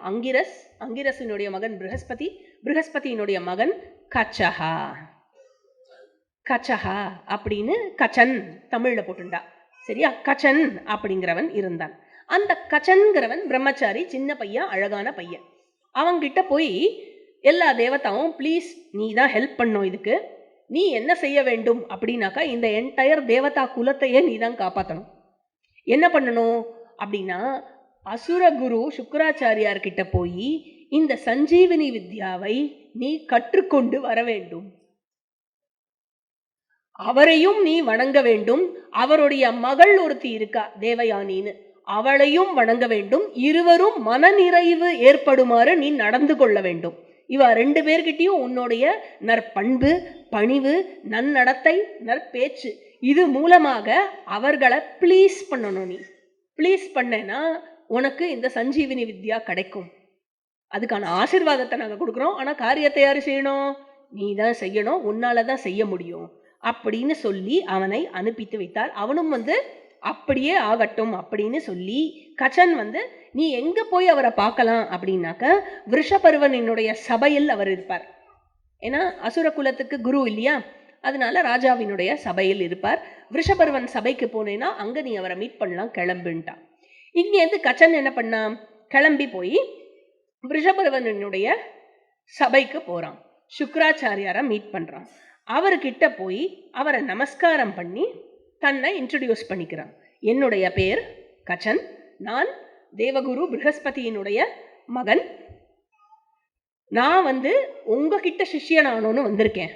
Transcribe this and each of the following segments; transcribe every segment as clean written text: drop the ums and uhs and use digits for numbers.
அங்கிரஸ், அங்கிரசினுடைய மகன் ப்ரஹஸ்பதி, ப்ரஹஸ்பதியினுடைய மகன் கச்சஹா. கச்சஹா அப்படின்னு கச்சன் தமிழ்ல போட்டுண்டா, சரியா? கச்சன் அப்படிங்கிறவன் இருந்தான். அந்த கச்சன்கிறவன் பிரம்மச்சாரி, சின்ன பையன், அழகான பையன். அவங்கிட்ட போய் எல்லா தேவதாவும், ப்ளீஸ் நீ தான் ஹெல்ப் பண்ணும், இதுக்கு நீ என்ன செய்ய வேண்டும் அப்படின்னாக்கா, இந்த என்டையர் தேவதா குலத்தையே நீ தான் காப்பாற்றணும். என்ன பண்ணணும் அப்படின்னா, அசுரகுரு சுக்கராச்சாரியார்கிட்ட போய் இந்த சஞ்சீவினி வித்யாவை நீ கற்றுக்கொண்டு வர வேண்டும். அவரையும் நீ வணங்க வேண்டும். அவருடைய மகள் ஒருத்தி இருக்கா தேவயானின்னு, அவளையும் வணங்க வேண்டும். இருவரும் மனநிறைவு ஏற்படுமாறு நீ நடந்து கொள்ள வேண்டும். இவ 2 பேர்கிட்டையும் உன்னுடைய நற்பண்பு, பணிவு, நன்னடத்தை, நற்பேச்சு, இது மூலமாக அவர்களை ப்ளீஸ் பண்ணணும். நீ ப்ளீஸ் பண்ணேன்னா உனக்கு இந்த சஞ்சீவினி வித்யா கிடைக்கும். அதுக்கான ஆசீர்வாதத்தை நாங்கள் கொடுக்குறோம். ஆனால் காரியத்தை யார் செய்யணும்? நீ தான் செய்யணும், உன்னால தான் செய்ய முடியும் அப்படின்னு சொல்லி அவனை அனுப்பித்து வைத்தார். அவனும் அப்படியே ஆகட்டும் அப்படின்னு சொல்லி, கச்சன் நீ எங்க போய் அவரை பார்க்கலாம் அப்படின்னாக்க, விருஷபருவனினுடைய சபையில் அவர் இருப்பார். ஏன்னா அசுர குலத்துக்கு குரு இல்லையா, அதனால ராஜாவினுடைய சபையில் இருப்பார். விருஷபருவன் சபைக்கு போனேன்னா அங்க நீ அவரை மீட் பண்ணலாம், கிளம்புன்ட்டான். இங்கேருந்து கச்சன் என்ன பண்ணான்? கிளம்பி போய் விருஷபருவனுடைய சபைக்கு போறான். சுக்கராச்சாரியாரை மீட் பண்றான். அவர்கிட்ட போய் அவரை நமஸ்காரம் பண்ணி தன்னை இன்ட்ரடியூஸ் பண்ணிக்கிறான். என்னுடைய பேர் கச்சன், நான் தேவகுரு ப்ரஹஸ்பதியினுடைய மகன். நான் உங்ககிட்ட சிஷ்யனானோன்னு வந்திருக்கேன்.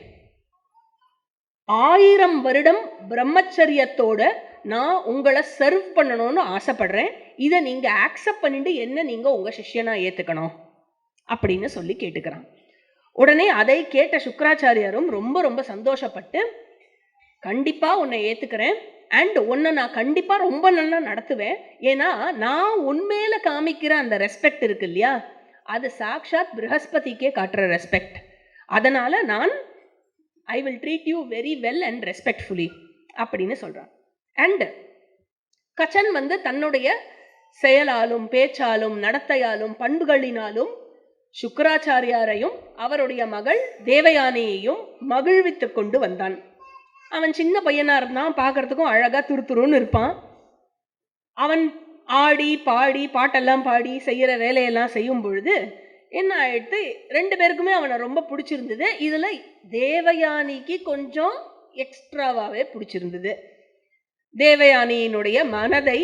1000 வருடம் பிரம்மச்சரியத்தோட நான் உங்களை சர்வ் பண்ணணும்னு ஆசைப்படுறேன். இதை நீங்க ஆக்செப்ட் பண்ணிட்டு என்ன நீங்க உங்க சிஷ்யனா ஏத்துக்கணும் அப்படின்னு சொல்லி கேட்டுக்கிறான். உடனே அதை கேட்ட சுக்கராச்சாரியாரும் ரொம்ப ரொம்ப சந்தோஷப்பட்டு, கண்டிப்பா உன்னை ஏத்துக்கிறேன், அண்ட் உன்னை நான் கண்டிப்பா ரொம்ப நல்லா நடத்துவேன். ஏன்னா நான் உண்மையில காமிக்கிற அந்த ரெஸ்பெக்ட் இருக்கு இல்லையா, அது சாக்ஷாத் ப்ரஹஸ்பதிக்கே காட்டுற ரெஸ்பெக்ட். அதனால நான் I will treat you very well and respectfully அப்படின்னு சொல்றான். அண்ட் கச்சன் தன்னுடைய செயலாலும் பேச்சாலும் நடத்தையாலும் பண்புகளினாலும் சுக்கராச்சாரியாரையும் அவருடைய மகள் தேவயானியையும் மகிழ்வித்து கொண்டு வந்தான். அவன் சின்ன பையனா இருந்தான், பார்க்கறதுக்கும் அழகா துருத்துருன்னு இருப்பான். அவன் ஆடி பாடி பாட்டெல்லாம் பாடி செய்யற வேலையெல்லாம் செய்யும் பொழுது என்ன ஆயிடுத்து, 2 பேருக்குமே அவனை ரொம்ப பிடிச்சிருந்தது. இதுல தேவயானிக்கு கொஞ்சம் எக்ஸ்ட்ராவாவே பிடிச்சிருந்தது. தேவயானியினுடைய மனதை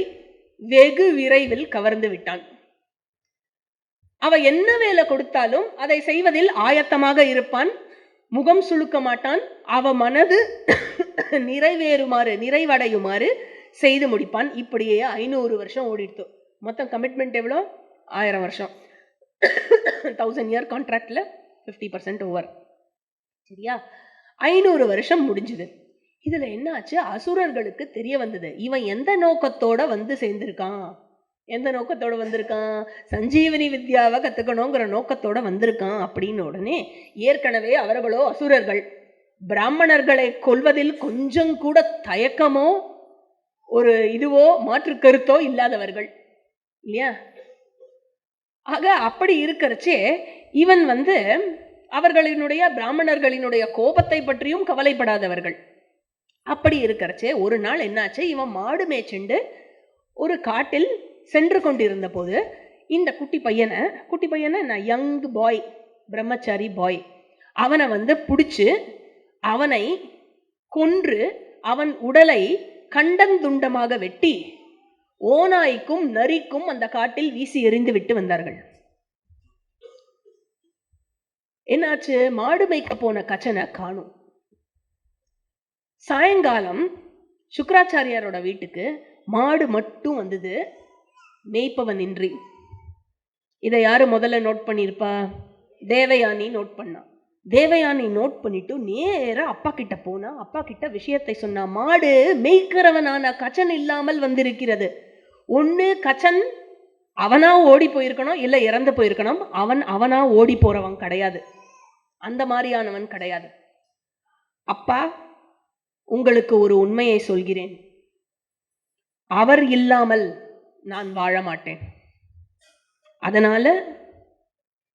வெகு விரைவில் கவர்ந்து விட்டான். அவ என்ன வேலை கொடுத்தாலும் அதை செய்வதில் ஆயத்தமாக இருப்பான், முகம் சுளுக்க மாட்டான். அவ மனது நிறைவடையுமாறு செய்து முடிப்பான். இப்படியே 500 வருஷம் ஓடிடுத்து. மொத்தம் கமிட்மெண்ட் எவ்வளோ? 1000 வருஷம். 1000 இயர் கான்ட்ராக்ட்ல 50% ஓவர். சரியா? 500 வருஷம் முடிஞ்சுது. இதுல என்ன ஆச்சு? அசுரர்களுக்கு தெரிய வந்தது, இவன் எந்த நோக்கத்தோட சேர்ந்திருக்கான். எந்த நோக்கத்தோட வந்திருக்கான்? சஞ்சீவனி வித்யாவை கத்துக்கணுங்கிற நோக்கத்தோட வந்திருக்கான் அப்படின்னு உடனே, ஏற்கனவே அவர்களோ அசுரர்கள், பிராமணர்களை கொல்வதில் கொஞ்சம் கூட தயக்கமோ ஒரு இதுவோ மாற்று கருத்தோ இல்லாதவர்கள் இல்லையா? ஆக அப்படி இருக்கிறச்சே இவன் அவர்களினுடைய பிராமணர்களினுடைய கோபத்தை பற்றியும் கவலைப்படாதவர்கள். அப்படி இருக்கிறச்சே ஒரு நாள் என்னாச்சு, இவன் மாடு மேய்ச்செண்டு ஒரு காட்டில் சென்று கொண்டிருந்த போது இந்த குட்டி பையனை நான் யங் பாய், பிரம்மச்சாரி பாய், அவனை பிடிச்சு அவனை கொன்று அவன் உடலை கண்டந்துண்டமாக வெட்டி ஓநாய்க்கும் நரிக்கும் அந்த காட்டில் வீசி எறிந்து விட்டு வந்தார்கள். என்னாச்சு? மாடு மேய்க்க போன கச்சனை காணும். சாயங்காலம் சுக்கராச்சாரியாரோட வீட்டுக்கு மாடு மட்டும் வந்தது, மேய்ப்பவன் இன்றி. இதை யாரு முதல்ல நோட் பண்ணியிருப்பா? தேவயானி நோட் பண்ணா. தேவயானி நோட் பண்ணிட்டு நேரா அப்பா கிட்ட போனா, அப்பா கிட்ட விஷயத்தை சொன்னா. மாடு மேய்க்கிறவனான கச்சன் இல்லாமல் வந்திருக்கிறது. ஒண்ணு கச்சன் அவனா ஓடி போயிருக்கணும், இல்ல இறந்து போயிருக்கணும். அவனா ஓடி போறவன் கிடையாது, அந்த மாதிரியானவன் கிடையாது. அப்பா, உங்களுக்கு ஒரு உண்மையை சொல்கிறேன், அவர் இல்லாமல் நான் வாழ மாட்டேன். அதனால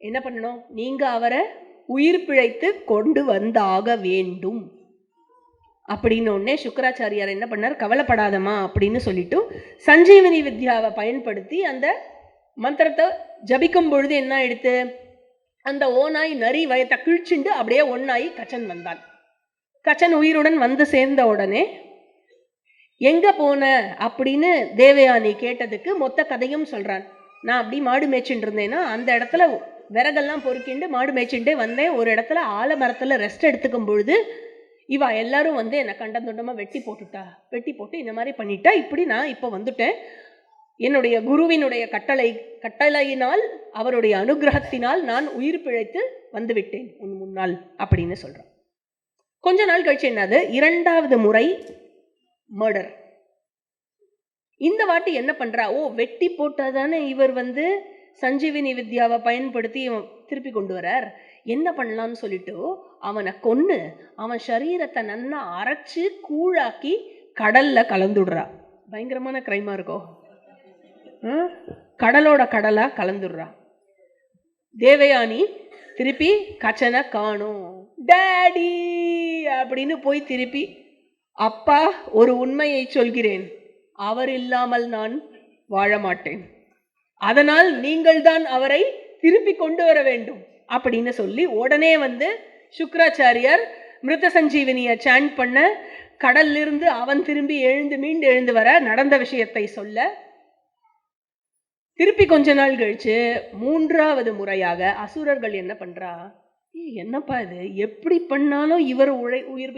என்ன பண்ணணும்? நீங்க அவரை உயிர் பிழைத்து கொண்டு வந்தாக வேண்டும் அப்படின்னு உடனே சுக்கராச்சாரியார் என்ன பண்ணார்? கவலைப்படாதமா அப்படின்னு சொல்லிட்டு சஞ்சீவனி வித்யாவை பயன்படுத்தி அந்த மந்திரத்தை ஜபிக்கும் பொழுது என்ன ஆயிடுத்து? அந்த ஓநாய் நரி வயத்தை கிழிச்சுண்டு அப்படியே ஒன்னாயி கச்சன் வந்தான். கச்சன் உயிருடன் வந்து சேர்ந்த உடனே எங்க போன அப்படின்னு தேவயானி கேட்டதுக்கு மொத்த கதையும் சொல்றான். நான் அப்படி மாடு மேய்ச்சிட்டு இருந்தேன்னா அந்த இடத்துல விறகெல்லாம் பொறுக்கிண்டு மாடு மேய்ச்சிண்டே வந்தேன். ஒரு இடத்துல ஆலமரத்துல ரெஸ்ட் எடுத்துக்கும் பொழுது இவா எல்லாரும் வந்து என்னை கண்டந்தொண்டமா வெட்டி போட்டு இந்த மாதிரி பண்ணிட்டா. இப்படி நான் இப்போ வந்துட்டேன். என்னுடைய குருவினுடைய கட்டளையினால் அவருடைய அனுகிரகத்தினால் நான் உயிர் பிழைத்து வந்து விட்டேன் உன் முன்னால் அப்படின்னு சொல்றான். கொஞ்ச நாள் கழிச்சு என்னது? 2வது முறை மர்டர். இந்த வாட்டி என்ன பண்றா? வெட்டி போட்டாதானே இவர் வந்து சஞ்சீவினி வித்யாவை பயன்படுத்தி திருப்பி கொண்டு வரார். என்ன பண்ணலாம்னு சொல்லிட்டு அவனை கொன்னு அவன் சரீரத்தை நன்னா அரைச்சு கூழாக்கி கடல்ல கலந்துடுறா. பயங்கரமான கிரைமா இருக்கோ? கடலோட கடலா கலந்துடுறா. தேவயானி திருப்பி கச்சனை காணும். டாடி அப்படின்னு போய் திருப்பி, அப்பா ஒரு உண்மையை சொல்கிறேன், அவர் இல்லாமல் நான் வாழ மாட்டேன், அதனால் நீங்கள் தான் அவரை திருப்பி கொண்டு வர வேண்டும் அப்படின்னு சொல்லி உடனே வந்து சுக்கராச்சாரியார் மிருத சஞ்சீவனியை சாண்ட் பண்ண, கடல்ல இருந்து அவன் திரும்பி மீண்டு எழுந்து வர நடந்த விஷயத்தை சொல்ல, திருப்பி கொஞ்ச நாள் கழிச்சு 3வது முறையாக அசுரர்கள் என்ன பண்றா? என்னப்பா இது, எப்படி பண்ணாலும் இவர்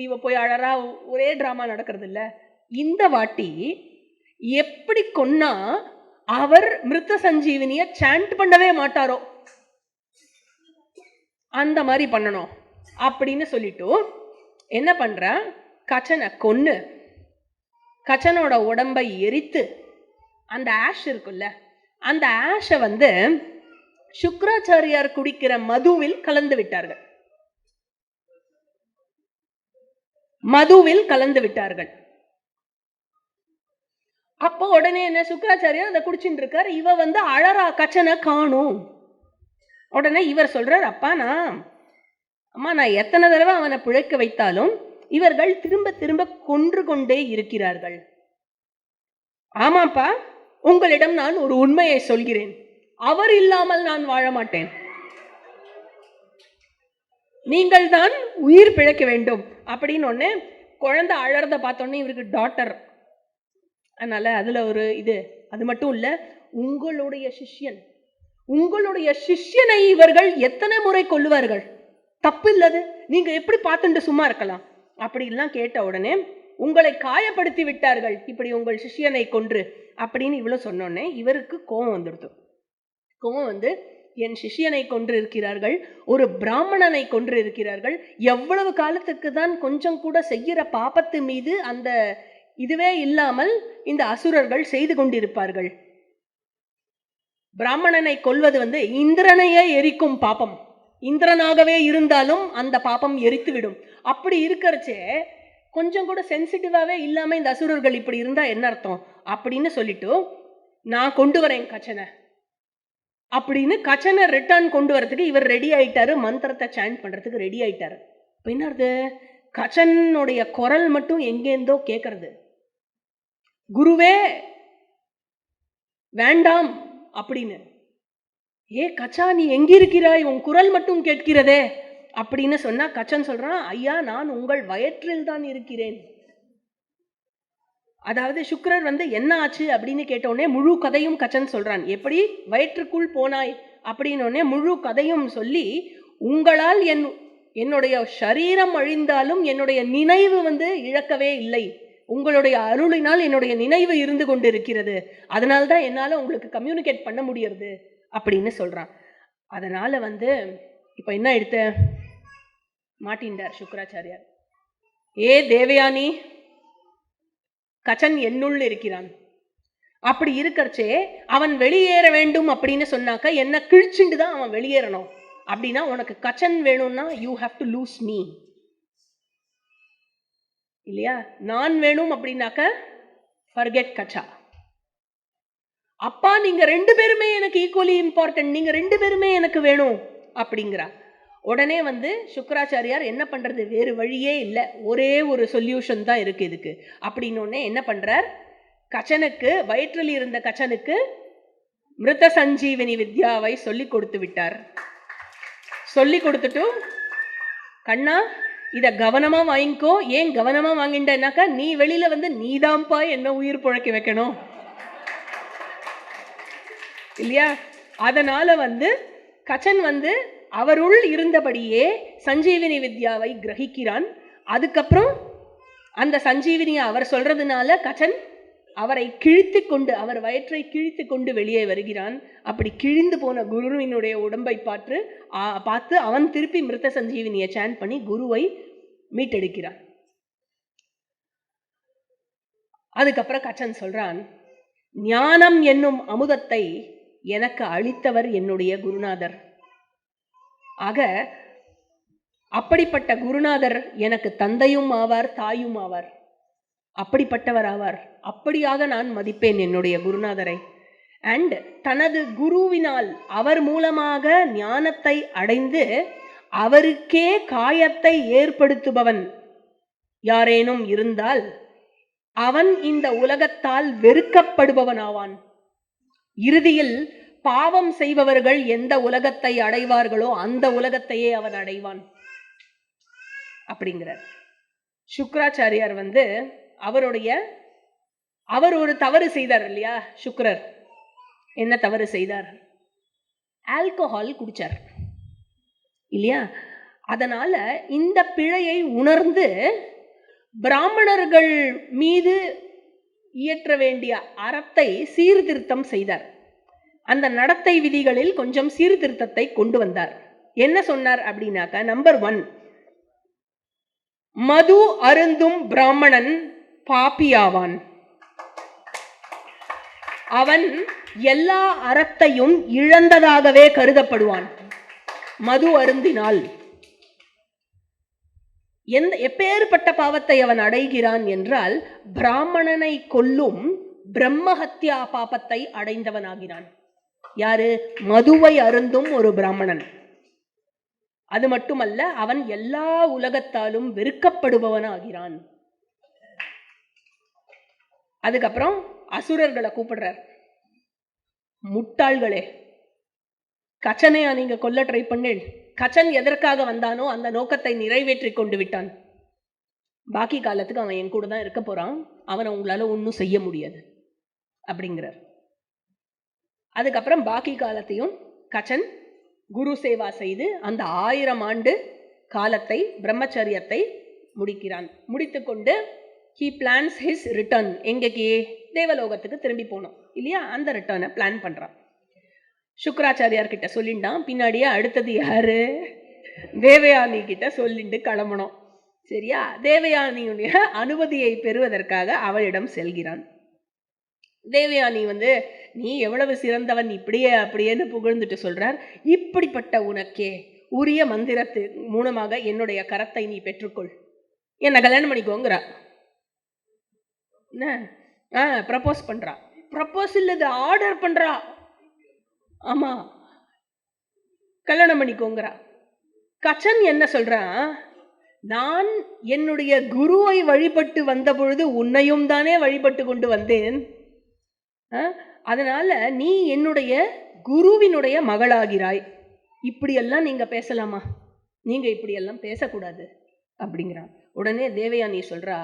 இவ போய் அழறா, ஒரே டிராமா நடக்கிறது இல்ல. இந்த வாட்டி எப்படி கொன்னா அவர் மிருத சஞ்சீவனிய சாண்ட் பண்ணவே மாட்டாரோ அந்த மாதிரி பண்ணணும் அப்படின்னு சொல்லிட்டு என்ன பண்ற? கச்சனை கொன்னு கச்சனோட உடம்பை எரித்து அந்த ஆஷ் இருக்குல்ல, அந்த ஆஷை வந்து சுக்கராச்சாரியார் குடிக்கிற மதுவில் கலந்து விட்டார்கள். அப்போ உடனே என்ன, சுக்கராச்சாரியார் அதை குடிச்சுட்டு இருக்கார். இவ வந்து அழறா, கச்சனை காணும். உடனே இவர் சொல்றார், அப்பா நான் எத்தனை தடவை அவனை பிழைக்க வைத்தாலும் இவர்கள் திரும்ப திரும்ப கொன்று கொண்டே இருக்கிறார்கள். ஆமாப்பா, உங்களிடம் நான் ஒரு உண்மையை சொல்கிறேன், அவர் இல்லாமல் நான் வாழ மாட்டேன், நீங்கள் தான் உயிர் பிழைக்க வேண்டும் அப்படின்னு ஒண்ணு. குழந்தை அழறத பார்த்தோன்னே இவருக்கு டாட்டர், அதனால அதுல ஒரு இது. அது மட்டும் இல்ல, உங்களுடைய சிஷ்யனை இவர்கள் எத்தனை முறை கொல்லுவார்கள், தப்பு இல்லது, நீங்க எப்படி பார்த்துட்டு சும்மா இருக்கலாம் அப்படி எல்லாம் கேட்ட உடனே, உங்களை காயப்படுத்தி விட்டார்கள் இப்படி உங்கள் சிஷ்யனை கொன்று அப்படின்னு இவ்வளவு சொன்னோன்னே இவருக்கு கோபம் வந்துடுது. கோபம் வந்து, என் சிஷ்யனை கொன்று இருக்கிறார்கள், ஒரு பிராமணனை கொன்று இருக்கிறார்கள், எவ்வளவு காலத்துக்கு தான் கொஞ்சம் கூட செய்கிற பாபத்து மீது அந்த இதுவே இல்லாமல் இந்த அசுரர்கள் செய்து கொண்டிருப்பார்கள். பிராமணனை கொல்வது வந்து இந்திரனையே எரிக்கும் பாபம், இந்திரனாகவே இருந்தாலும் அந்த பாபம் எரித்து விடும். அப்படி இருக்கிறச்சே கொஞ்சம் கூட சென்சிட்டிவாவே இல்லாம இந்த அசுரர்கள் இப்படி இருந்தா என்ன அர்த்தம் அப்படின்னு சொல்லிட்டு, நான் கொண்டு வரேன் கச்சனை அப்படின்னு கச்சனை ரிட்டர்ன் கொண்டு வரதுக்கு இவர் ரெடி ஆயிட்டாரு. மந்திரத்தை சாண்ட் பண்றதுக்கு ரெடி ஆயிட்டாரு. என்னது, கச்சனுடைய குரல் மட்டும் எங்கேருந்தோ கேட்கறது, குருவே வேண்டாம் அப்படின்னு. கச்சா நீ எங்க இருக்கிறாய், உன் குரல் மட்டும் கேட்கிறதே அப்படின்னு சொன்னா கச்சன் சொல்றான், ஐயா நான் உங்கள் வயிற்றில் தான் இருக்கிறேன். அதாவது சுக்கிரர் வந்து என்ன ஆச்சு அப்படின்னு கேட்டோடனே முழு கதையும் கச்சன் சொல்றான். எப்படி வயிற்றுக்குள் போனாய் அப்படின்னு முழு கதையும் சொல்லி, உங்களால் என்னுடைய சரீரம் அழிந்தாலும் என்னுடைய நினைவு வந்து இழக்கவே இல்லை, உங்களுடைய அருளினால் என்னுடைய நினைவு இருந்து கொண்டு இருக்கிறது, அதனால்தான் என்னால உங்களுக்கு கம்யூனிகேட் பண்ண முடியறது அப்படின்னு சொல்றான். அதனால வந்து இப்ப என்ன எடுத்த மாட்டின்றார் சுக்கராச்சாரியார். தேவயானி, கச்சன் என்னுள் இருக்கிறான், அப்படி இருக்கறச்சே அவன் வெளியேற வேண்டும் அப்படின்னு சொன்னாக்க என்ன கிழிச்சுண்டு தான் அவன் வெளியேறணும். அப்படின்னா உனக்கு கச்சன் வேணும்னா you have to lose me இல்லையா? நான் வேணும் அப்படின்னாக்க ஃபர்கெட் கச்சா. அப்பா நீங்க 2 பேருமே எனக்கு ஈக்குவலி இம்பார்ட்டன்ட், நீங்க 2 பேருமே எனக்கு வேணும் அப்படிங்கிறா. உடனே சுக்கராச்சாரியார் என்ன பண்றது, வேறு வழியே இல்லை, ஒரே ஒரு சொல்யூஷன் தான் இருக்கு இதுக்கு அப்படின்னு என்ன பண்றார், கச்சனுக்கு, வயிற்றில் இருந்த கச்சனுக்கு மிருத சஞ்சீவினி வித்யாவை சொல்லி கொடுத்து விட்டார். சொல்லி கொடுத்துட்டு, கண்ணா இத கவனமா வாங்கிக்கோ. ஏன் கவனமா வாங்கிட்டேன்னாக்கா, நீ வெளியில நீதாம்பா என்ன உயிர் பிழைக்க வைக்கணும் இல்லையா? அதனால கச்சன் அவருள் இருந்தபடியே சஞ்சீவினி வித்யாவை கிரகிக்கிறான். அதுக்கப்புறம் அந்த சஞ்சீவினியை அவர் சொல்றதுனால கச்சன் அவரை கிழித்து கொண்டு, அவர் வயிற்றை கிழித்து கொண்டு வெளியே வருகிறான். அப்படி கிழிந்து போன குருவினுடைய உடம்பை பார்த்து அவன் திருப்பி மிருத சஞ்சீவினியை சான் பண்ணி குருவை மீட்டெடுக்கிறான். அதுக்கப்புறம் கச்சன் சொல்றான், ஞானம் என்னும் அமுதத்தை எனக்கு அளித்தவர் என்னுடைய குருநாதர். ஆக அப்படிப்பட்ட குருநாதர் எனக்கு தந்தையும் ஆவார், தாயும் ஆவார். அப்படிப்பட்டவர் ஆவார். அப்படியாக நான் மதிப்பேன் என்னுடைய குருநாதரை. அண்ட் தனது குருவினால், அவர் மூலமாக ஞானத்தை அடைந்து அவருக்கே காயத்தை ஏற்படுத்துபவன் யாரேனும் இருந்தால் அவன் இந்த உலகத்தால் வெறுக்கப்படுபவன் ஆவான். இறுதியில் பாவம் செய்பவர்கள் எந்த உலகத்தை அடைவார்களோ அந்த உலகத்தையே அவன் அடைவான் அப்படிங்கிறார். சுக்கராச்சாரியார் அவர் ஒரு தவறு செய்தார் இல்லையா? சுக்கரர் என்ன தவறு செய்தார்? ஆல்கஹால் குடிச்சார் இல்லையா? அதனால இந்த பிழையை உணர்ந்து பிராமணர்கள் மீது இயற்ற வேண்டிய அறத்தை சீர்திருத்தம் செய்தார். அந்த நடத்தை விதிகளில் கொஞ்சம் சீர்திருத்தத்தை கொண்டு வந்தார். என்ன சொன்னார் அப்படின்னாக்கா, நம்பர் 1, மது அருந்தும் பிராமணன் பாப்பியாவான். அவன் எல்லா அறத்தையும் இழந்ததாகவே கருதப்படுவான் மது அருந்தினால். எப்பேற்பட்ட பாவத்தை அவன் அடைகிறான் என்றால், பிராமணனை கொல்லும் பிரம்மஹத்யா பாபத்தை அடைந்தவனாகிறான். யாரு? மதுவை அருந்தும் ஒரு பிராமணன். அது மட்டுமல்ல, அவன் எல்லா உலகத்தாலும் வெறுக்கப்படுபவனாகிறான். அதுக்கப்புறம் அசுரர்களை கூப்பிடுறார். முட்டாள்களே, கச்சனையா நீங்க கொல்ல ட்ரை பண்ணேன். கச்சன் எதற்காக வந்தானோ அந்த நோக்கத்தை நிறைவேற்றி கொண்டு விட்டான். பாக்கி காலத்துக்கு அவன் என் கூட தான் இருக்க போறான். அவனை உங்களால ஒன்றும் செய்ய முடியாது அப்படிங்கிறார். அதுக்கப்புறம் பாக்கி காலத்தையும் கச்சன் குரு சேவா செய்து அந்த 1000 ஆண்டு காலத்தை, பிரம்மச்சரியத்தை முடிக்கிறான். முடித்துக்கொண்டு he plans his return. எங்கேக்கு? தேவலோகத்துக்கு திரும்பி போனோம் இல்லையா? அந்த ரிட்டர்னை பிளான் பண்றான். சுக்கராச்சாரியார் கிட்ட சொல்லிண்டான். பின்னாடியே அடுத்தது யாரு? தேவயானி கிட்ட சொல்லிட்டு கிளம்பணும். சரியா? தேவயானியுடைய அனுமதியை பெறுவதற்காக அவளிடம் செல்கிறான். தேவயானி நீ எவ்வளவு சிறந்தவன், இப்படியே அப்படியேன்னு புகழ்ந்துட்டு சொல்றார். இப்படிப்பட்ட உனக்கே உரிய மந்திரத்து மூலமாக என்னுடைய கரத்தை நீ பெற்றுக்கொள், என்ன கல்யாணம் பண்ணிக்கோங்கிறா. ப்ரப்போஸ் பண்றா. ப்ரப்போஸ் இல்லது, ஆர்டர் பண்றா. ஆமா, கல்யாணம் பண்ணிக்கோங்கிறா. கச்சன் என்ன சொல்றான்? நான் என்னுடைய குருவை வழிபட்டு வந்த பொழுது உன்னையும் தானே வழிபட்டு கொண்டு வந்தேன். அதனால நீ என்னுடைய குருவினுடைய மகளாகிறாய். இப்படியெல்லாம் நீங்க பேசலாமா? நீங்க இப்படியெல்லாம் பேசக்கூடாது அப்படிங்கிறான். உடனே தேவயானி சொல்றா,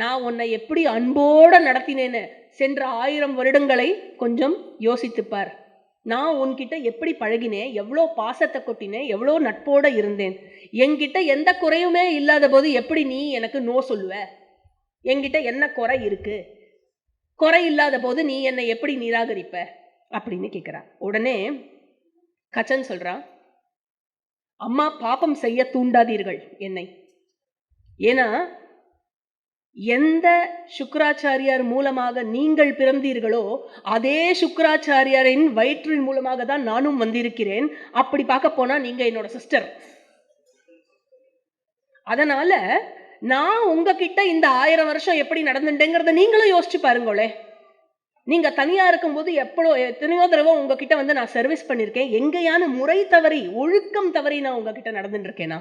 நான் உன்னை எப்படி அன்போட நடத்தினேன்னு சென்ற 1000 வருடங்களை கொஞ்சம் யோசித்துப்பார். நான் உன்கிட்ட எப்படி பழகினேன், எவ்வளோ பாசத்தை கொட்டினேன், எவ்வளோ நட்போட இருந்தேன். என்கிட்ட எந்த குறையுமே இல்லாத போது எப்படி நீ எனக்கு நோ சொல்லுவ? என்கிட்ட என்ன குறை இருக்கு? குறை இல்லாத போது நீ என்னை எப்படி நிராகரிப்ப அப்படின்னு கேட்கிறா. உடனே கச்சன் சொல்றான், அம்மா, பாபம் செய்ய தூண்டாதீர்கள் என்னை. ஏன்னா எந்த சுக்கராச்சாரியார் மூலமாக நீங்கள் பிறந்தீர்களோ அதே சுக்கராச்சாரியாரின் வயிற்றின் மூலமாக தான் நானும் வந்திருக்கிறேன். அப்படி பார்க்க போனா நீங்க என்னோட சிஸ்டர். அதனால நான் உங்ககிட்ட இந்த 1000 வருஷம் எப்படி நடந்துட்டேங்கிறத நீங்களும் யோசிச்சு பாருங்களே. நீங்க தனியா இருக்கும்போது எத்தனையோ தடவை உங்ககிட்ட வந்து நான் சர்வீஸ் பண்ணிருக்கேன். எங்கேயான முறை தவறி, ஒழுக்கம் தவறி நான் உங்ககிட்ட நடந்துட்டு இருக்கேனா?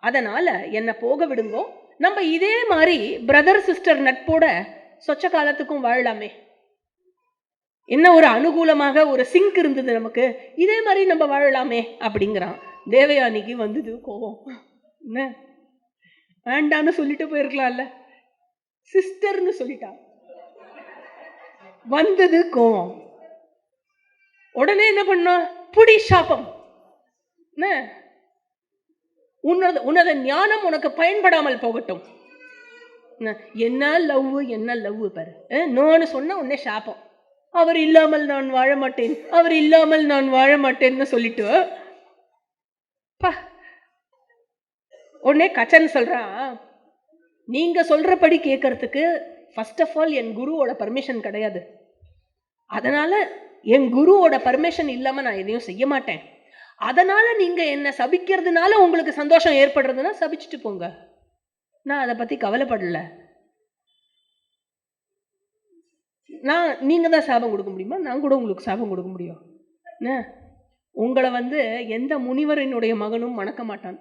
அதனால என்ன போக விடுங்கோ. நம்ம இதே மாதிரி பிரதர் சிஸ்டர் நட்போட சொச்ச காலத்துக்கும் வாழலாமே. என்ன ஒரு அனுகூலமாக ஒரு சிங்க் இருந்தது நமக்கு, இதே மாதிரி நம்ம வாழலாமே அப்படிங்கிறான். தேவயானிக்கு வந்தது கோபம். என்ன வேண்டான்னு சொல்லிட்டு போயிருக்கலாம்ல, சிஸ்டர்னு சொல்லிட்டா, வந்தது கோபம். உடனே என்ன பண்ணா, புடி சாபம், உன்னத ஞானம் உனக்கு பயன்படாமல் போகட்டும். என்ன லவ், என்ன லவ் பாரு, நோன்னு சொன்ன உடனே சாபம். அவர் இல்லாமல் நான் வாழ மாட்டேன், அவர் இல்லாமல் நான் வாழ மாட்டேன்னு சொல்லிட்டு உடனே கச்சன் சொல்றான், நீங்க சொல்றபடி கேட்கறதுக்கு ஃபர்ஸ்ட் ஆஃப் ஆல் என் குருவோட பர்மிஷன் கிடையாது. அதனால என் குருவோட பர்மிஷன் இல்லாம நான் எதையும் செய்ய மாட்டேன். அதனால நீங்க என்ன சபிக்கிறதுனால உங்களுக்கு சந்தோஷம் ஏற்படுறதுன்னா சபிச்சுட்டு போங்க, நான் அதை பத்தி கவலைப்படல. நீங்க தான் சாபம் கொடுக்க முடியுமா? நான் கூட உங்களுக்கு சாபம் கொடுக்க முடியும். உங்களை வந்து எந்த முனிவரினுடைய மகனும் மணக்க மாட்டான்.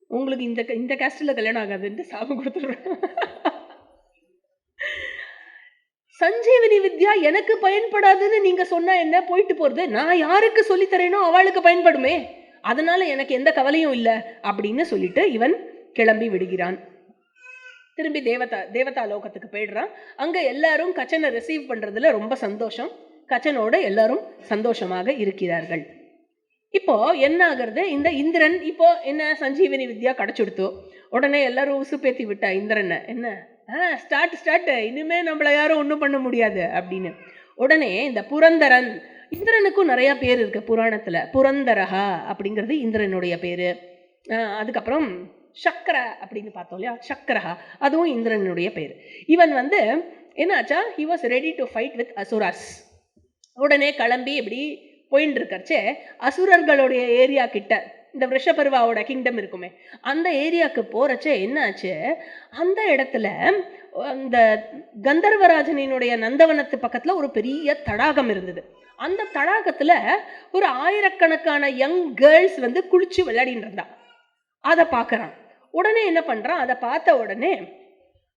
உங்களுக்கு இந்த காஸ்ட்ல கல்யாணம் ஆகாதுன்னு சாபம் கொடுத்துடுறேன். சஞ்சீவனி வித்யா எனக்கு பயன்படாதுன்னு நீங்க சொன்னா என்ன, போயிட்டு போறது. நான் யாருக்கு சொல்லி தரேனோ அவளுக்கு பயன்படுமே, அதனால எனக்கு எந்த கவலையும் இல்லை அப்படின்னு சொல்லிட்டு இவன் கிளம்பி விடுகிறான். திரும்பி தேவதா லோகத்துக்கு போயிடுறான். அங்க எல்லாரும் கச்சனை ரிசீவ் பண்றதுல ரொம்ப சந்தோஷம். கச்சனோட எல்லாரும் சந்தோஷமாக இருக்கிறார்கள். இப்போ என்ன ஆகுறது, இந்த இந்திரன் இப்போ என்ன சஞ்சீவனி வித்யா கிடைச்சுடுத்தோ உடனே எல்லாரும் உசுப்பேத்தி விட்டா இந்திரனை. என்ன ஸ்டார்ட், இனிமே நம்மள யாரும் ஒன்றும் பண்ண முடியாது அப்படின்னு. உடனே இந்த புரந்தரன், இந்திரனுக்கும் நிறைய பேர் இருக்கு புராணத்துல. புரந்தரஹா அப்படிங்கிறது இந்திரனுடைய பேரு. அதுக்கப்புறம் சக்கர அப்படின்னு பார்த்தோம் இல்லையா, சக்கரஹா அதுவும் இந்திரனுடைய பேர். இவன் வந்து என்னாச்சா, he was ready to fight with asuras. உடனே கிளம்பி இப்படி போயின்னு இருக்கச்சே அசுரர்களுடைய ஏரியா கிட்ட, இந்த ரிஷபர்வாவோட கிங்டம் இருக்குமே அந்த ஏரியாவுக்கு போறச்சே என்னாச்சு, அந்த இடத்துல அந்த கந்தர்வராஜனினுடைய நந்தவனத்து பக்கத்துல ஒரு பெரிய தடாகம் இருந்தது. அந்த தடாகத்துல ஒரு ஆயிரக்கணக்கான யங் கேர்ள்ஸ் வந்து குளிச்சு விளையாடிட்டு இருந்தா. அதை பார்க்கறான். உடனே என்ன பண்றான், அதை பார்த்த உடனே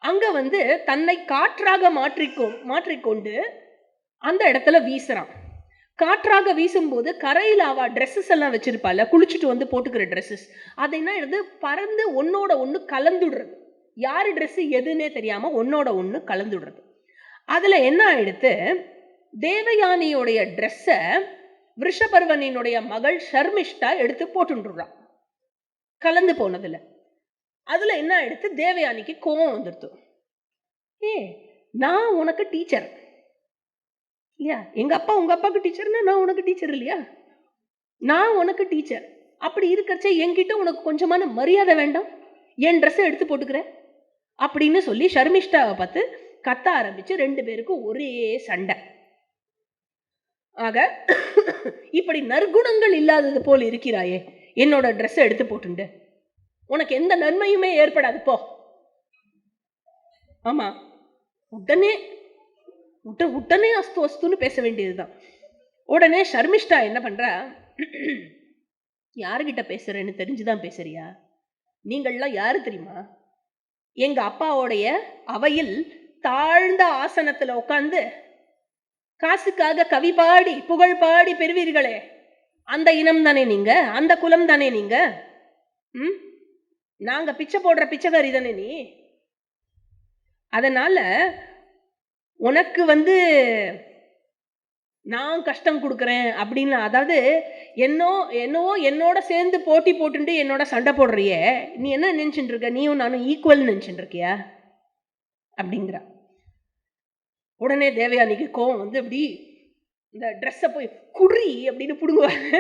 அங்க வந்து தன்னை காற்றாக மாற்றிக்கொண்டு அந்த இடத்துல வீசுறான். காற்றாக வீசும்போது கரையில் அவ ட்ரெஸ்ஸஸ் எல்லாம் வச்சிருப்பாள், குளிச்சுட்டு வந்து போட்டுக்கிற ட்ரெஸ்ஸஸ், அதை என்ன எடுத்து பறந்து ஒன்னோட ஒன்று கலந்துடுறது. யாரு ட்ரெஸ் எதுன்னே தெரியாம ஒன்னோட ஒன்று கலந்துடுறது. அதுல என்ன ஆயிடுத்து, தேவயானியோடைய ட்ரெஸ்ஸை ரிஷபர்வனினுடைய மகள் ஷர்மிஷ்டா எடுத்து போட்டுடுறான் கலந்து போனதுல. அதுல என்ன ஆயிடுத்து, தேவயானிக்கு கோவம் வந்துடுத்து. நான் உனக்கு டீச்சர் இல்லையா, எங்க அப்பா உங்க அப்பாவுக்கு டீச்சர்னா நான் உனக்கு டீச்சர் இல்லையா, நான் உனக்கு டீச்சர். அப்படி இருக்கிறச்சே என்கிட்ட உனக்கு கொஞ்சமான மரியாதை வேண்டாம், என் ட்ரெஸ்ஸை எடுத்து போட்டுக்கிற அப்படின்னு சொல்லி ஷர்மிஷ்டாவை பார்த்து கத்த ஆரம்பிச்சு 2 பேருக்கும் ஒரே சண்டை. ஆக இப்படி நற்குணங்கள் இல்லாதது போல் இருக்கிறாயே, என்னோட ட்ரெஸ்ஸை எடுத்து போட்டுண்டு உனக்கு எந்த நன்மையுமே ஏற்படாது போ. ஆமா, உடனே அஸ்து அஸ்துன்னு பேச வேண்டியதுதான். உடனே ஷர்மிஷ்டா என்ன பண்றா, யாருகிட்ட பேசுறேன்னு தெரிஞ்சுதான் பேசுறியா, நீங்கள்லாம் யாரு தெரியுமா, எங்க அப்பாவோடைய அவையில் தாழ்ந்த ஆசனத்துல உட்கார்ந்து காசுக்காக கவி பாடி புகழ் பாடி பெறுவீர்களே, அந்த இனம் தானே நீங்க, அந்த குலம் தானே நீங்க. நாங்க பிச்சை போடுற பிச்சைக்காரி தானே நீ. அதனால உனக்கு வந்து நான் கஷ்டம் கொடுக்குறேன் அப்படின்னு, அதாவது என்னோட சேர்ந்து போட்டி போட்டுட்டு என்னோட சண்டை போடுறிய, நீ என்ன நினைச்சுட்டு இருக்க, நீயும் நானும் ஈக்குவல் நினைச்சுட்டு இருக்கியா அப்படிங்கிறா. உடனே தேவயானிக்கு கோவம் வந்து அப்படி இந்த ட்ரெஸ்ஸை போய் குடி அப்படின்னு புடுங்குவாங்க.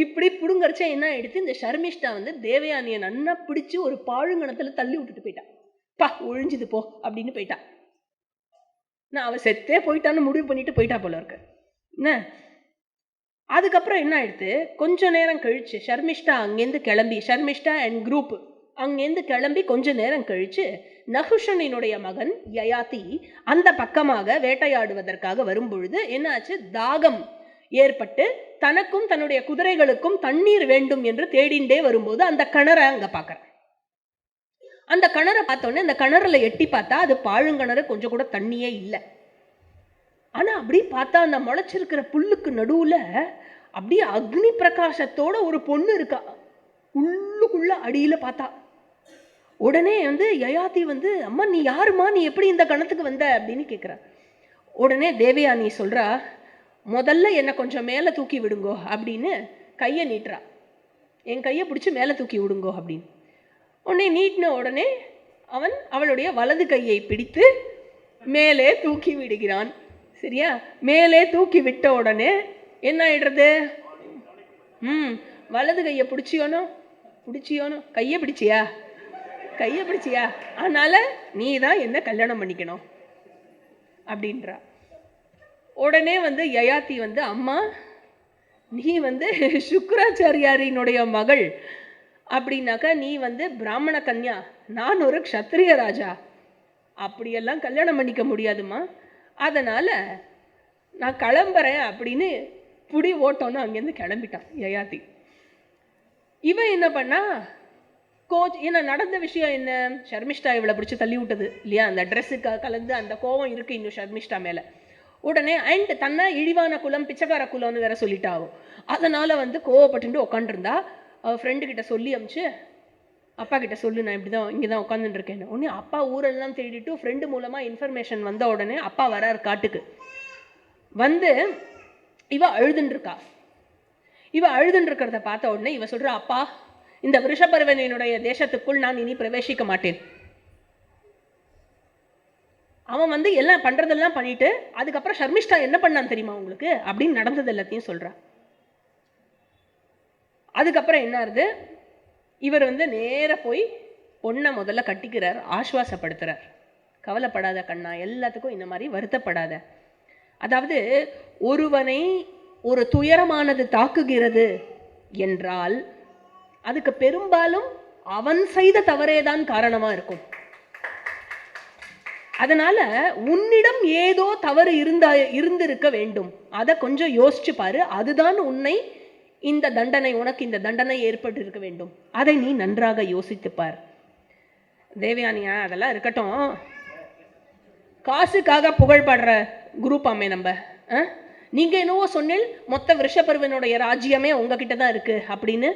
இப்படி புடுங்கறச்ச என்ன ஆயிடுச்சு, இந்த ஷர்மிஷ்டா வந்து தேவயானியை நன்னா பிடிச்சு ஒரு பாழுங்கணத்துல தள்ளி விட்டுட்டு போயிட்டான். ஒழிஞ்சுது போ அப்படின்னு போயிட்டான். நான் அவ செத்தே போயிட்டான்னு முடிவு பண்ணிட்டு போயிட்டா போல இருக்கு. என்ன அதுக்கப்புறம் என்ன ஆயிடுத்து, கொஞ்ச நேரம் கழிச்சு ஷர்மிஷ்டா அங்கேருந்து கிளம்பி, ஷர்மிஷ்டா அண்ட் குரூப் அங்கேருந்து கிளம்பி கொஞ்ச நேரம் கழிச்சு நகுஷனினுடைய மகன் யயாதி அந்த பக்கமாக வேட்டையாடுவதற்காக வரும்பொழுது என்னாச்சு, தாகம் ஏற்பட்டு தனக்கும் தன்னுடைய குதிரைகளுக்கும் தண்ணீர் வேண்டும் என்று தேடிண்டே வரும்போது அந்த கிணறை அங்க பாக்குற. அந்த கிணறை பார்த்தோன்னே அந்த கிணறுல எட்டி பார்த்தா அது பாழுங்கிணறு, கொஞ்சம் கூட தண்ணியே இல்லை. ஆனா அப்படி பார்த்தா அந்த முளைச்சிருக்கிற புல்லுக்கு நடுவுல அப்படியே அக்னி பிரகாசத்தோட ஒரு பொண்ணு இருக்கா. உள்ளுக்குள்ள அடியில பார்த்தா உடனே யயாதி அம்மா நீ யாருமா, நீ எப்படி இந்த கணத்துக்கு வந்த அப்படின்னு கேட்குற. உடனே தேவயானி சொல்றா, முதல்ல என்னை கொஞ்சம் மேலே தூக்கி விடுங்கோ அப்படின்னு கையை நீட்டுறா. என் கையை பிடிச்சி மேலே தூக்கி விடுங்கோ அப்படின்னு. உடனே நீட்டின உடனே அவன் அவளுடைய வலது கையை பிடித்து மேலே தூக்கி விடுகிறான். சரியா? மேலே தூக்கி விட்ட உடனே என்ன ஆயிடுறது, வலது கையை பிடிச்சியோனோ கையை பிடிச்சியா, அதனால நீ தான் என்ன கல்யாணம் பண்ணிக்கணும் அப்படின்றா. உடனே யயாதி அம்மா நீ சுக்கராச்சாரியாரினுடைய மகள் அப்படின்னாக்கா நீ பிராமண கன்யா, நான் ஒரு க்ஷத்ரிய ராஜா, அப்படியெல்லாம் கல்யாணம் பண்ணிக்க முடியாதுமா, அதனால நான் கிளம்புறேன் அப்படின்னு புடி ஓட்டோன்னு அங்கேருந்து கிளம்பிட்டான் யயாதி. இவன் என்ன பண்ணா, ஏன்னா நடந்த விஷயம் என்ன, ஷர்மிஷ்டா இவளை பிடிச்சி தள்ளி விட்டது இல்லையா, அந்த ட்ரெஸ்ஸுக்கு கலந்து அந்த கோவம் இருக்கு இன்னும் ஷர்மிஷ்டா மேல. உடனே அண்ட் தன்னை இழிவான குலம் பிச்சைக்கார குலம்னு வேற சொல்லிட்டாவும். அதனால கோவப்பட்டு உட்காந்துருந்தா. அவள் ஃப்ரெண்டு கிட்ட சொல்லி அமிச்சு, அப்பா கிட்ட சொல்லு நான் இப்படிதான் இங்கேதான் உட்காந்துட்டு இருக்கேன். உடனே அப்பா ஊரெல்லாம் தேடிட்டு ஃப்ரெண்டு மூலமா இன்ஃபர்மேஷன் வந்த உடனே அப்பா வராரு காட்டுக்கு. இவ அழுதுன்னு இருக்கா. இவ அழுதுன்னு இருக்கிறத பார்த்த உடனே இவ சொல்றா, அப்பா இந்த விருஷபர்வனுடைய தேசத்துக்குள் நான் இனி பிரவேசிக்க மாட்டேன். அவன் எல்லாம் பண்றதெல்லாம் பண்ணிட்டு அதுக்கப்புறம் ஷர்மிஷ்டா என்ன பண்ணான்னு தெரியுமா உங்களுக்கு அப்படின்னு நடந்தது எல்லாத்தையும் சொல்றா. அதுக்கப்புறம் என்ன ஆகுது, இவர் நேர போய் பொண்ணை முதல்ல கட்டிக்கிறார், ஆஸ்வாசப்படுத்துறார். கவலைப்படாத கண்ணா, எல்லாத்துக்கும் இந்த மாதிரி வருத்தப்படாத. அதாவது ஒருவனை ஒரு துயரமானது தாக்குகிறது என்றால் அதுக்கு பெரும்பாலும் அவன் செய்த தவறேதான் காரணமா இருக்கும். அதனால உன்னிடம் ஏதோ தவறு இருந்திருக்க வேண்டும், அதை கொஞ்சம் யோசிச்சு பாரு. அதுதான் உன்னை இந்த தண்டனை, உனக்கு இந்த தண்டனை ஏற்பட்டு இருக்க வேண்டும், அதை நீ நன்றாக யோசித்துப்பார். தேவயானியா அதெல்லாம் இருக்கட்டும், காசுக்காக புகழ்படுற குரூப் ஆமே நம்ம. நீங்க என்னவோ சொன்னில் மொத்த விருஷபர்வனுடைய ராஜ்யமே உங்ககிட்ட தான் இருக்கு அப்படின்னு,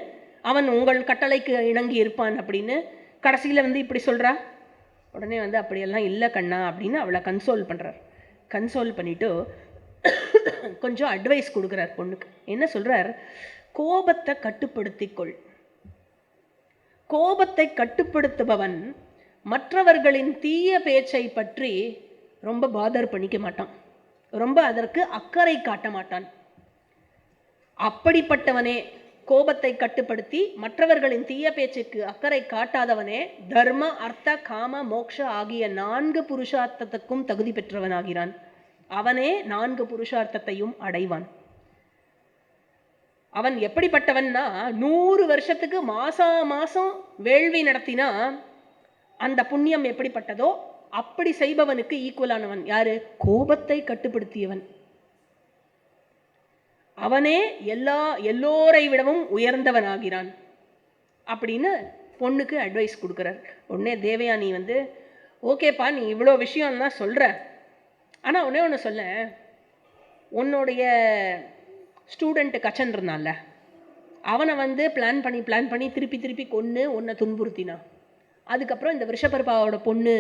அவன் உங்கள் கட்டளைக்கு இணங்கி இருப்பான் அப்படின்னு கடைசியில இப்படி சொல்றா. உடனே அப்படியெல்லாம் இல்லை கண்ணா அப்படின்னு அவளை கன்சோல் பண்றார். கன்சோல் பண்ணிட்டு கொஞ்சம் அட்வைஸ் கொடுக்குறார் பொண்ணுக்கு. என்ன சொல்றார், கோபத்தை கட்டுப்படுத்திக்கொள். கோபத்தை கட்டுப்படுத்துபவன் மற்றவர்களின் தீய பேச்சை பற்றி ரொம்ப பாதர் பண்ணிக்க மாட்டான், ரொம்ப அதற்கு அக்கறை காட்ட மாட்டான். அப்படிப்பட்டவனே, கோபத்தை கட்டுப்படுத்தி மற்றவர்களின் தீய பேச்சுக்கு அக்கறை காட்டாதவனே தர்ம அர்த்த காம மோக்ஷ ஆகிய 4 புருஷார்த்தத்துக்கும் தகுதி பெற்றவனாகிறான். அவனே 4 புருஷார்த்தத்தையும் அடைவான். அவன் எப்படிப்பட்டவன்னா, 100 வருஷத்துக்கு மாசம் வேள்வி நடத்தினா அந்த புண்ணியம் எப்படிப்பட்டதோ அப்படி செய்பவனுக்கு ஈக்குவலானவன் யாரு, கோபத்தை கட்டுப்படுத்தியவன். அவனே எல்லோரை விடவும் உயர்ந்தவனாகிறான் அப்படின்னு பொண்ணுக்கு அட்வைஸ் கொடுக்குறார். உடனே தேவயானி ஓகேப்பா நீ இவ்வளோ விஷயம்லாம் சொல்ற, ஆனா ஒன்னே ஒன்று சொல்ல, உன்னுடைய ஸ்டூடெண்ட்டு கச்சன் இருந்தான்ல, அவனை பிளான் பண்ணி திருப்பி கொன்று உன்னை துன்புறுத்தினான். அதுக்கப்புறம் இந்த விருஷபர்பாவோட பொண்ணு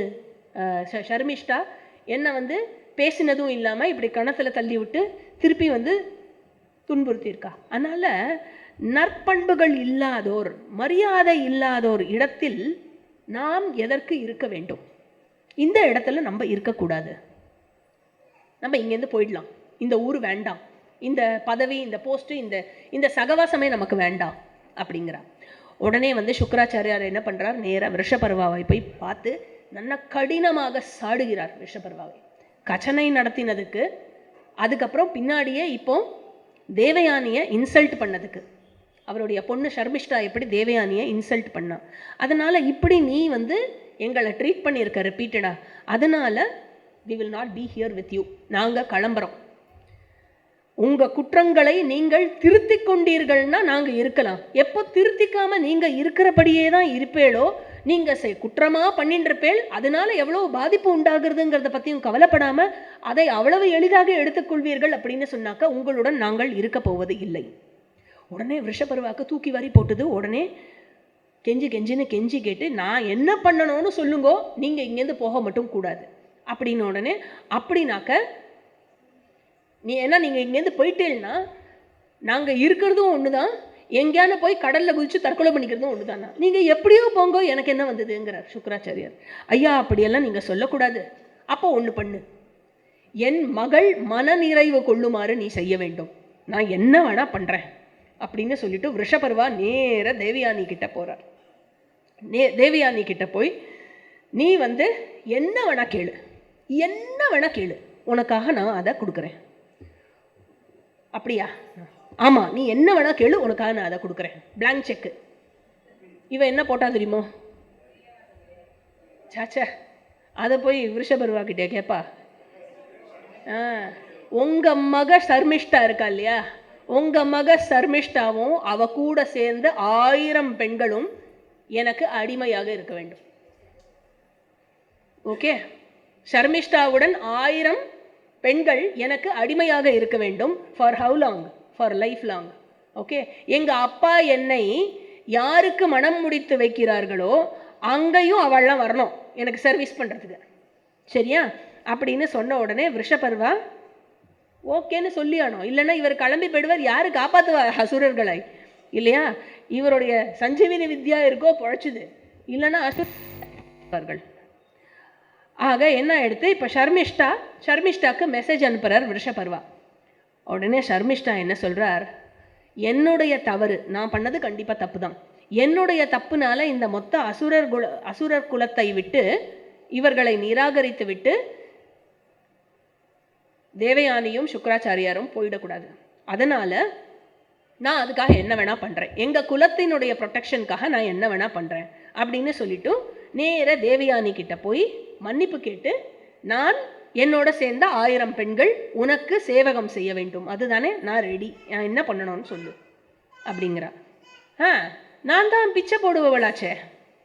ஷர்மிஷ்டா என்ன பேசினதும் இல்லாமல் இப்படி கணத்தில் தள்ளி விட்டு திருப்பி துன்புறுத்தியிருக்கா. அதனால நற்பண்புகள் இல்லாதோர், மரியாதை இல்லாதோர் இடத்தில் நாம் எதற்கு இருக்க வேண்டும்? இந்த இடத்துல நம்ம இருக்கக்கூடாது. நம்ம இங்கேருந்து போயிடலாம், இந்த ஊர் வேண்டாம், இந்த பதவி, இந்த போஸ்ட், இந்த சகவாசமே நமக்கு வேண்டாம் அப்படிங்கிறா. உடனே சுக்கராச்சாரியார் என்ன பண்றார், நேராக விருஷபர்வாவை போய் பார்த்து நல்ல கடினமாக சாடுகிறார். விருஷபர்வாவை கச்சனை நடத்தினதுக்கு, அதுக்கப்புறம் பின்னாடியே இப்போ தேவயானியை இன்சல்ட் பண்ணதுக்கு அவருடைய பொண்ணு ஷர்மிஷ்டா எப்படி தேவயானியை இன்சல்ட் பண்ணா, அதனால் இப்படி நீ வந்து எங்களை ட்ரீட் பண்ணியிருக்க ரிப்பீட்டடா, அதனால் we will not be here with you, நாங்கள் கிளம்புறோம். உங்கள் குற்றங்களை நீங்கள் திருத்தி கொண்டீர்கள்னா நாங்கள் இருக்கலாம். எப்போ திருத்திக்காமல் நீங்கள் இருக்கிறபடியே தான் இருப்பேளோ, நீங்கள் குற்றமாக பண்ணின்றிருப்பேள், அதனால எவ்வளோ பாதிப்பு உண்டாகிறதுங்கிறத பற்றியும் கவலைப்படாமல் அதை அவ்வளவு எளிதாக எடுத்துக்கொள்வீர்கள் அப்படின்னு சொன்னாக்கா உங்களுடன் நாங்கள் இருக்க போவது இல்லை. உடனே விஷபர்வாக்கு தூக்கி வாரி போட்டுது. உடனே கெஞ்சின்னு கெஞ்சி கேட்டு, நான் என்ன பண்ணணும்னு சொல்லுங்கோ, நீங்கள் இங்கேருந்து போக மட்டும் கூடாது அப்படின்னு. உடனே அப்படின்னாக்க நீங்கள் இங்கேருந்து போயிட்டேன்னா நாங்கள் இருக்கிறதும் ஒன்று தான், எங்கேயான போய் கடலில் குதித்து தற்கொலை பண்ணிக்கிறதும் ஒன்று தானா, நீங்கள் எப்படியோ போங்கோ, எனக்கு என்ன வந்ததுங்கிறார் சுக்கராச்சாரியார். ஐயா அப்படியெல்லாம் நீங்கள் சொல்லக்கூடாது. அப்போ ஒன்று பண்ணு, என் மகள் மனநிறைவு கொள்ளுமாறு நீ செய்ய வேண்டும், நான் என்ன வேணா பண்ணுறேன் அப்படின்னு சொல்லிட்டு விஷபர்வா நேர தேவயானி கிட்ட போகிறார். தேவயானி கிட்ட போய், நீ வந்து என்ன வேணா கேளு, என்ன வேணா கேளு, உனக்காக நான் அதை கொடுக்குறேன். அப்படியா? ஆமாம், நீ என்ன வேணா கேளு, உனக்காக நான் அதை கொடுக்குறேன், பிளாங்க் செக்கு. இவன் என்ன போட்டா தெரியுமோ? சாச்சா, அதை போய் விஷபர்வா கிட்டே கேட்பா. உங்கள் மக சர்மிஷ்டா இருக்கா இல்லையா, உங்கள் மக சர்மிஷ்டாவும் அவ கூட சேர்ந்து 1000 பெண்களும் எனக்கு அடிமையாக இருக்க வேண்டும். ஓகே, சர்மிஷ்டாவுடன் 1000 பெண்கள் எனக்கு அடிமையாக இருக்க வேண்டும். For how long? For life long. Okay, எங்கள் அப்பா என்னை யாருக்கு மனம் முடித்து வைக்கிறார்களோ அங்கேயும் அவள்லாம் வரணும் எனக்கு சர்வீஸ் பண்ணுறதுக்கு, சரியா அப்படின்னு சொன்ன உடனே விஷபர்வா ஓகேன்னு சொல்லியானோ, இல்லைன்னா இவர் கிளம்பி போயிடுவார், யாரு காப்பாற்றுவார் அசுரர்களை இல்லையா? இவருடைய சஞ்சீவினி வித்யா இருக்கோ பொழைச்சுது, இல்லைன்னா அசுரர்கள். ஆக என்ன எடுத்து இப்போ ஷர்மிஷ்டாக்கு மெசேஜ் அனுப்புகிறார் விஷபர்வா. உடனே ஷர்மிஷ்டா என்ன சொல்கிறார், என்னுடைய தவறு, நான் பண்ணது கண்டிப்பாக தப்பு தான், என்னுடைய தப்புனால இந்த மொத்த அசுரர் குலத்தை விட்டு இவர்களை நிராகரித்து விட்டு தேவயானியும் சுக்கராச்சாரியாரும் போயிடக்கூடாது, அதனால் நான் அதுக்காக என்ன வேணா பண்ணுறேன், எங்கள் குலத்தினுடைய ப்ரொடெக்ஷனுக்காக நான் என்ன வேணா பண்ணுறேன் அப்படின்னு சொல்லிட்டு நேர தேவயானி கிட்ட போய் மன்னிப்பு கேட்டு, நான் என்னோட சேர்ந்த 1000 பெண்கள் உனக்கு சேவகம் செய்ய வேண்டும், அதுதானே, நான் ரெடி, நான் என்ன பண்ணணும்னு சொல்லு அப்படிங்கிறா. நான் தான் பிச்சை போடுபவளாச்சே,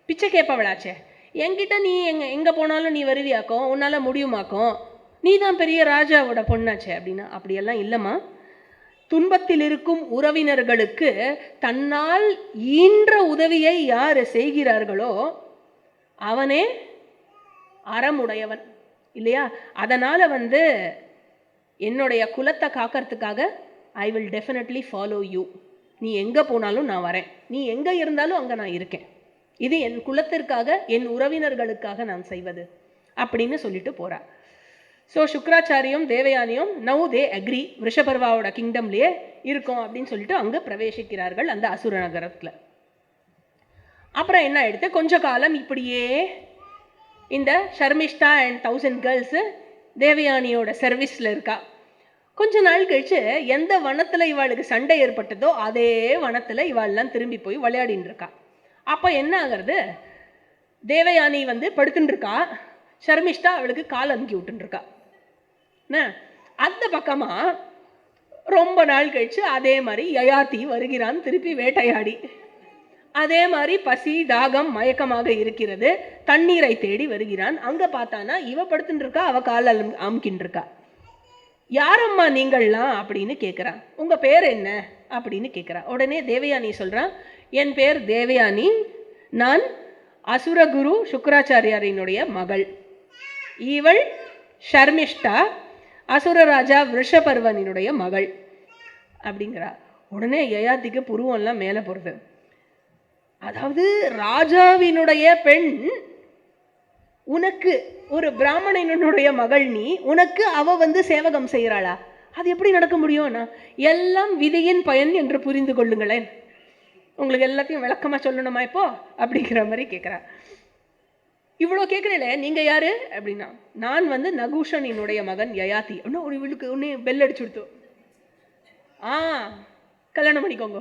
பிச்சை கேட்பவளாச்சே, என்கிட்ட நீ எங்கே போனாலும் நீ வருவியாக்கும், உன்னால் முடியுமாக்கும், நீ தான் பெரிய ராஜாவோட பொண்ணாச்சே அப்படின்னா. அப்படியெல்லாம் இல்லைம்மா, துன்பத்தில் இருக்கும் உறவினர்களுக்கு தன்னால் ஈன்ற உதவியை யார் செய்கிறார்களோ அவனே அறமுடையவன் இல்லையா? அதனால் வந்து என்னுடைய குலத்தை காக்கிறதுக்காக I will definitely follow you, நீ எங்கே போனாலும் நான் வரேன், நீ எங்கே இருந்தாலும் அங்கே நான் இருக்கேன், இது என் குலத்திற்காக என் உறவினர்களுக்காக நான் செய்வது அப்படின்னு சொல்லிட்டு போகிறா. ஸோ சுக்கராச்சாரியும் தேவயானியும் நவ் தே அக்ரி, விஷபர்வாவோட கிங்டம்லேயே இருக்கும் அப்படின்னு சொல்லிட்டு அங்கே பிரவேசிக்கிறார்கள் அந்த அசுர நகரத்தில். அப்புறம் என்ன ஆயிடுத்து, கொஞ்ச காலம் இப்படியே இந்த ஷர்மிஷ்டா அண்ட் 1000 கேர்ள்ஸு தேவயானியோட சர்வீஸில் இருக்கா. கொஞ்ச நாள் கழிச்சு எந்த வனத்தில் இவாளுக்கு சண்டை ஏற்பட்டதோ அதே வனத்தில் இவாள்லாம் திரும்பி போய் விளையாடின்னு இருக்கா. அப்போ என்ன ஆகிறது, தேவயானி வந்து படுத்துட்டு இருக்கா, ஷர்மிஷ்டா அவளுக்கு கால் அமுக்கி விட்டுருக்கா. அந்த பக்கமாக ரொம்ப நாள் கழிச்சு அதே மாதிரி யயாதி வருகிறான் திருப்பி வேட்டையாடி. அதே மாதிரி பசி தாகம் மயக்கமாக இருக்கிறது, தண்ணீரை தேடி வருகிறான். அங்கே பார்த்தானா இவ படுத்துட்டு இருக்கா, அவ கால் அமுக்கின்னு இருக்கா. யாரம்மா நீங்கள்லாம் அப்படின்னு கேட்குறான். உங்கள் பேர் என்ன அப்படின்னு கேட்குறா. உடனே தேவயானி சொல்கிறான், என் பேர் தேவயானி, நான் அசுரகுரு சுக்கராச்சாரியாரினுடைய மகள், இவள் ஷர்மிஷ்டா அசுரராஜா விஷபர்வனினுடைய மகள் அப்படிங்கிறா. உடனே யயாதிக்கு புருவம்லாம் மேலே போகிறது. அதாவது ராஜாவினுடைய பெண் உனக்கு, ஒரு பிராமணனுடைய மகள் நீ, உனக்கு அவ வந்து சேவகம் செய்கிறாளா? அது எப்படி நடக்க முடியும்னா, எல்லாம் விதியின் பயன் என்று புரிந்து கொள்ளுங்களேன், உங்களுக்கு எல்லாத்தையும் விளக்கமாக சொல்லணுமா இப்போ அப்படிங்கிற மாதிரி கேட்குறா. இவ்வளோ கேட்குறேல, நீங்கள் யார் அப்படின்னா, நான் வந்து நகுஷனினுடைய மகன் யயாதி. அப்படின்னா ஒரு இவளுக்கு ஒன்று பெல் அடிச்சு கொடுத்தோம், கல்யாணம் பண்ணிக்கோங்க